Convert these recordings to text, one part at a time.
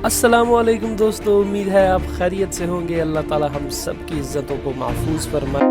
السلام علیکم دوستو، امید ہے آپ خیریت سے ہوں گے۔ اللہ تعالی ہم سب کی عزتوں کو محفوظ فرمائے۔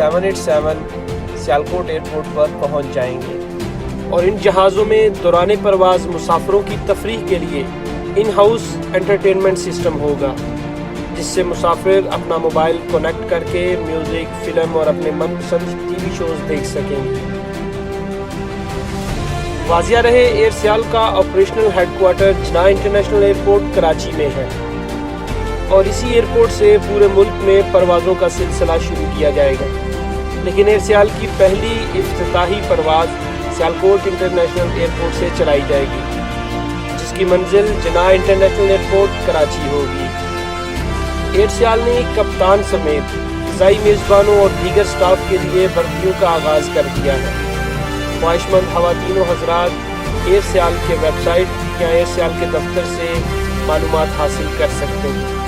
سیون 787 سیالکوٹ ایئرپورٹ پر پہنچ جائیں گے اور ان جہازوں میں دوران پرواز مسافروں کی تفریح کے لیے ان ہاؤس انٹرٹینمنٹ سسٹم ہوگا، جس سے مسافر اپنا موبائل کنیکٹ کر کے میوزک، فلم اور اپنے من پسند ٹی وی شوز دیکھ سکیں گے۔ واضح رہے، ایئر سیال کا آپریشنل ہیڈ کوارٹر جناح انٹرنیشنل ایئرپورٹ کراچی میں ہے اور اسی ایئرپورٹ سے پورے ملک میں پروازوں کا سلسلہ شروع کیا جائے گا، لیکن ایئر سیال کی پہلی افتتاحی پرواز سیالکوٹ انٹرنیشنل ایئرپورٹ سے چلائی جائے گی، جس کی منزل جناح انٹرنیشنل ایئرپورٹ کراچی ہوگی۔ ایئر سیال نے کپتان سمیت فضائی میزبانوں اور دیگر سٹاف کے لیے بھرتیوں کا آغاز کر دیا ہے۔ خواہش مند خواتین و حضرات ایئر سیال کے ویب سائٹ یا ایئر سیال کے دفتر سے معلومات حاصل کر سکتے ہیں۔